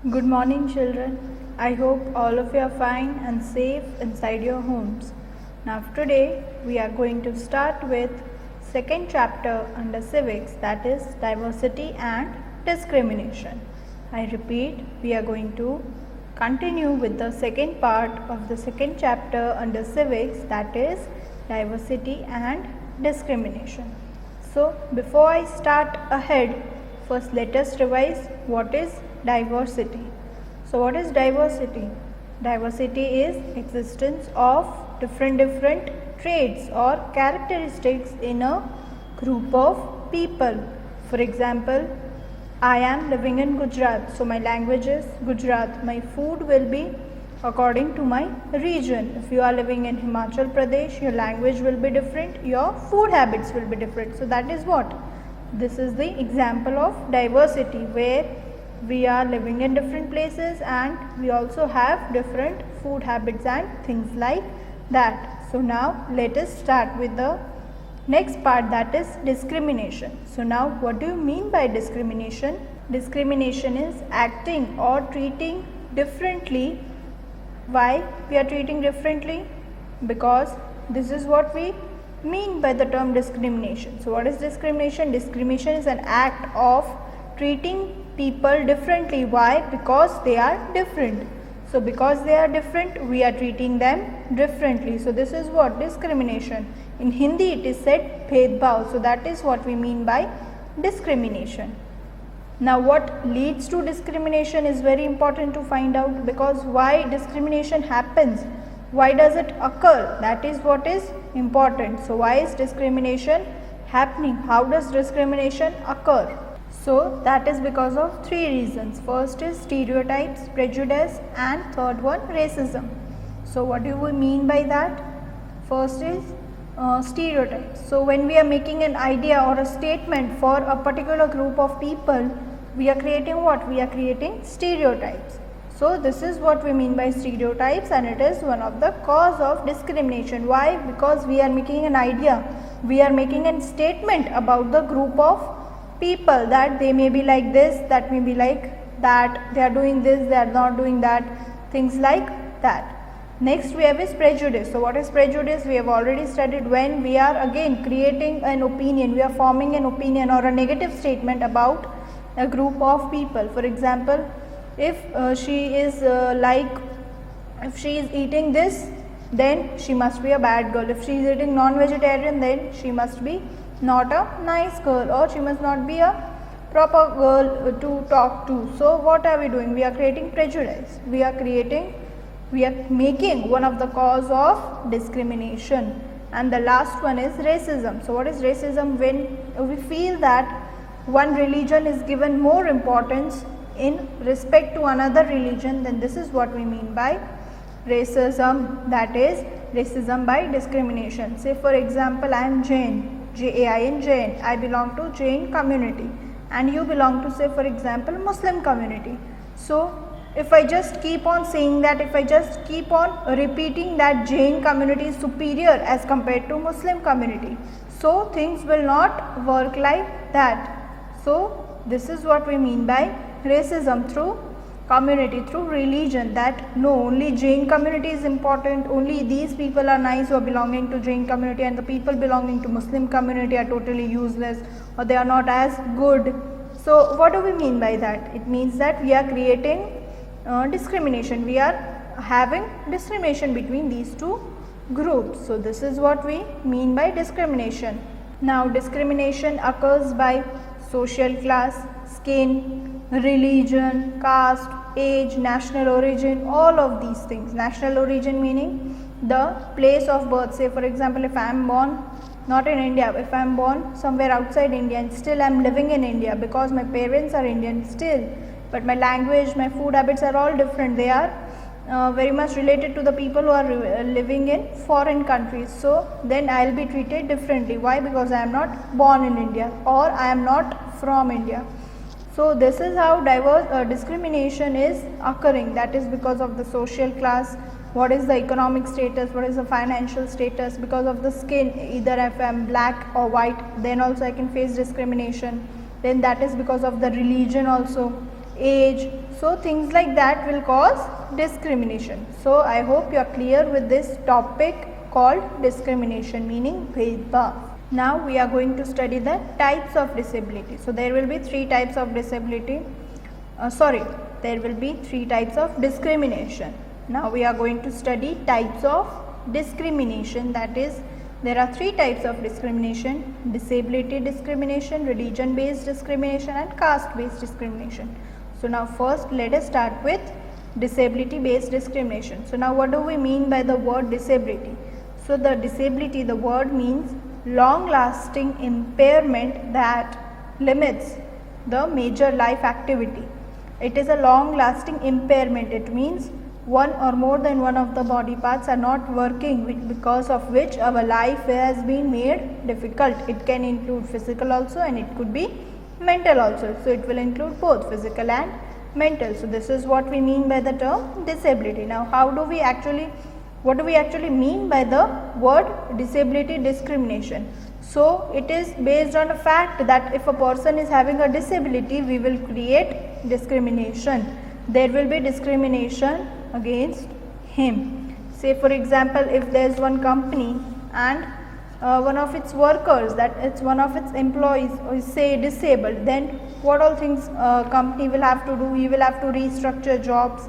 Good morning, children. I hope all of you are fine and safe inside your homes. Now, today we are going to start with second chapter under civics, that is diversity and discrimination. I repeat, we are going to continue with the second part of the second chapter under civics, that is diversity and discrimination. So, before I start ahead, first let us revise what is diversity. So what is diversity? Diversity is existence of different traits or characteristics in a group of people. For example, I am living in Gujarat, so my language is Gujarat. My food will be according to my region. If you are living in Himachal Pradesh, your language will be different, your food habits will be different. So that is what? This is the example of diversity, where we are living in different places and we also have different food habits and things like that. So now let us start with the next part, that is discrimination. So now what do you mean by discrimination? Discrimination is acting or treating differently. Why we are treating differently? Because this is what we mean by the term discrimination. So what is discrimination? Discrimination is an act of treating people differently. Why? Because they are different. So because they are different, we are treating them differently. So this is what discrimination. In Hindi it is said bhedbhav. So that is what we mean by discrimination. Now what leads to discrimination is very important to find out, because why discrimination happens, why does it occur, that is what is important. So why is discrimination happening? How does discrimination occur? So that is because of three reasons. First is stereotypes, prejudice, and third one racism. So what do we mean by that? First is stereotypes. So when we are making an idea or a statement for a particular group of people, we are creating what? We are creating stereotypes. So this is what we mean by stereotypes, and it is one of the cause of discrimination. Why? Because we are making an idea, we are making a statement about the group of people, that they may be like this, that may be like that, they are doing this, they are not doing that, things like that. Next we have is prejudice. So what is prejudice? We have already studied. When we are again creating an opinion, we are forming an opinion or a negative statement about a group of people. For example, if she is if she is eating this, then she must be a bad girl. If she is eating non-vegetarian, then she must be not a nice girl, or she must not be a proper girl to talk to. So what are we doing? We are creating prejudice. We are making one of the cause of discrimination. And the last one is racism. So what is racism? When we feel that one religion is given more importance in respect to another religion, then this is what we mean by racism, that is racism by discrimination. Say for example, I am Jain, Jain, Jain. I belong to Jain community and you belong to, say for example, Muslim community. So if I just keep on saying that, if I just keep on repeating that Jain community is superior as compared to Muslim community, so things will not work like that. So this is what we mean by racism through community, through religion, that no, only Jain community is important, only these people are nice who are belonging to Jain community, and the people belonging to Muslim community are totally useless, or they are not as good. So what do we mean by that? It means that we are creating discrimination, we are having discrimination between these two groups. So this is what we mean by discrimination. Now discrimination occurs by social class, skin, religion, caste, age, national origin, all of these things. National origin meaning the place of birth. Say for example, if I am born not in India, if I am born somewhere outside India and still I am living in India because my parents are Indian still, but my language, my food habits are all different. They are very much related to the people who are living in foreign countries. So then I will be treated differently. Why? Because I am not born in India, or I am not from India. So this is how discrimination is occurring. That is because of the social class, what is the economic status, what is the financial status, because of the skin, either if I am black or white, then also I can face discrimination. Then that is because of the religion also, age, So things like that will cause discrimination. So I hope you are clear with this topic called discrimination, meaning bhedbhav. Now we are going to study the types of disability. So there will be three types of disability. There will be three types of discrimination. Now we are going to study types of discrimination. That is, there are three types of discrimination: disability discrimination, religion based discrimination, and caste based discrimination. So now first let us start with disability based discrimination. So now what do we mean by the word disability? So the disability, the word means long lasting impairment that limits the major life activity. It is a long lasting impairment. It means one or more than one of the body parts are not working, because of which our life has been made difficult. It can include physical also, and it could be mental also. So it will include both physical and mental. So this is what we mean by the term disability. Now what do we actually mean by the word disability discrimination? So it is based on the fact that if a person is having a disability, we will create discrimination. There will be discrimination against him. Say for example, if there is one company and one of its workers, that it's one of its employees is say disabled, then what all things company will have to do? He will have to restructure jobs,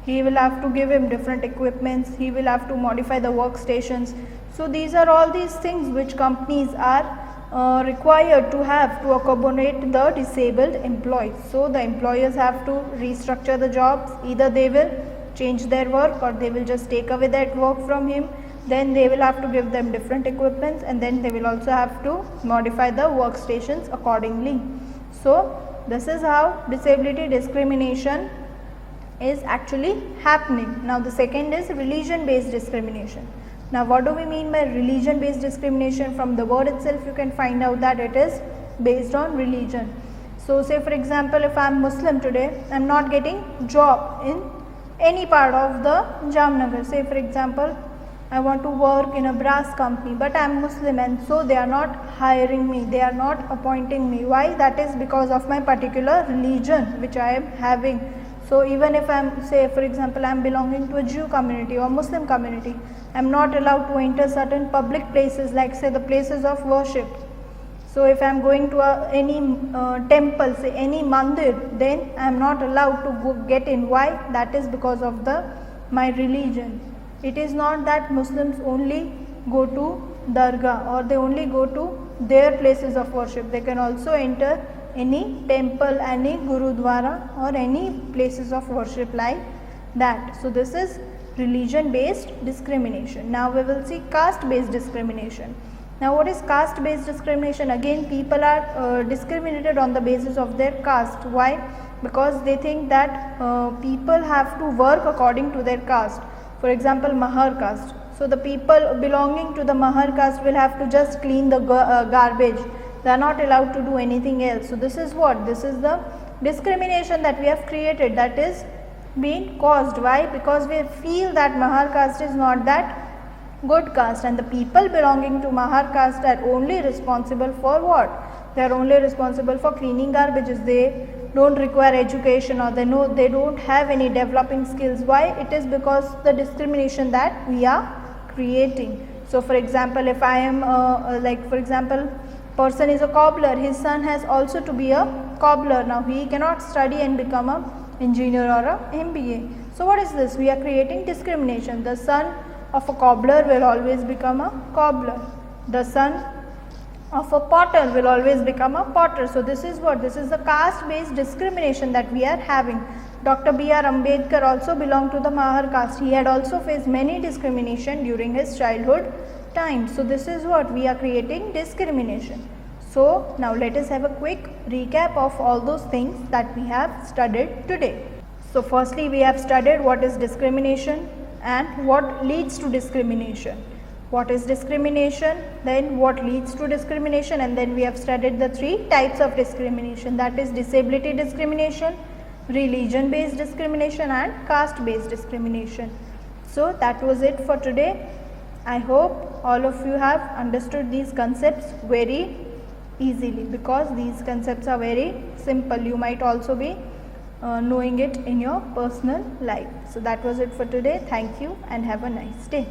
he will have to give him different equipments, he will have to modify the workstations. So these are all these things which companies are required to have to accommodate the disabled employees. So the employers have to restructure the jobs. Either they will change their work, or they will just take away that work from him. Then they will have to give them different equipments, and then they will also have to modify the workstations accordingly. So this is how disability discrimination is actually happening. Now the second is religion based discrimination. Now what do we mean by religion based discrimination? From the word itself you can find out that it is based on religion. So say for example, if I am Muslim today, I am not getting job in any part of the Jamnagar. Say for example, I want to work in a brass company, but I am Muslim, and so they are not hiring me, they are not appointing me. Why? That is because of my particular religion which I am having. So even if I am, say for example, I am belonging to a Jew community or Muslim community, I am not allowed to enter certain public places, like say the places of worship. So if I am going to any temple, say any mandir, then I am not allowed to get in. Why? That is because of my religion. It is not that Muslims only go to Dargah or they only go to their places of worship. They can also enter any temple, any Gurudwara, or any places of worship like that. So this is religion based discrimination. Now we will see caste based discrimination. Now what is caste based discrimination? Again, people are discriminated on the basis of their caste. Why? Because they think that people have to work according to their caste. For example, Mahar caste. So the people belonging to the Mahar caste will have to just clean the garbage. They are not allowed to do anything else. So this is what? This is the discrimination that we have created, that is being caused. Why? Because we feel that Mahar caste is not that good caste, and the people belonging to Mahar caste are only responsible for what? They are only responsible for cleaning garbages. They don't require education, or they don't have any developing skills. Why? It is because the discrimination that we are creating. So for example, if I am like for example, person is a cobbler, his son has also to be a cobbler. Now he cannot study and become a engineer or a MBA. So what is this? We are creating discrimination. The son of a cobbler will always become a cobbler. The son of a potter will always become a potter. So this is what? This is the caste based discrimination that we are having. Dr. B.R. Ambedkar also belonged to the Mahar caste. He had also faced many discrimination during his childhood time. So this is what? We are creating discrimination. So now let us have a quick recap of all those things that we have studied today. So firstly, we have studied what is discrimination and what leads to discrimination. What is discrimination, then what leads to discrimination, and then we have studied the three types of discrimination, that is disability discrimination, religion based discrimination, and caste based discrimination. So that was it for today. I hope all of you have understood these concepts very easily, because these concepts are very simple. You might also be knowing it in your personal life. So that was it for today. Thank you and have a nice day.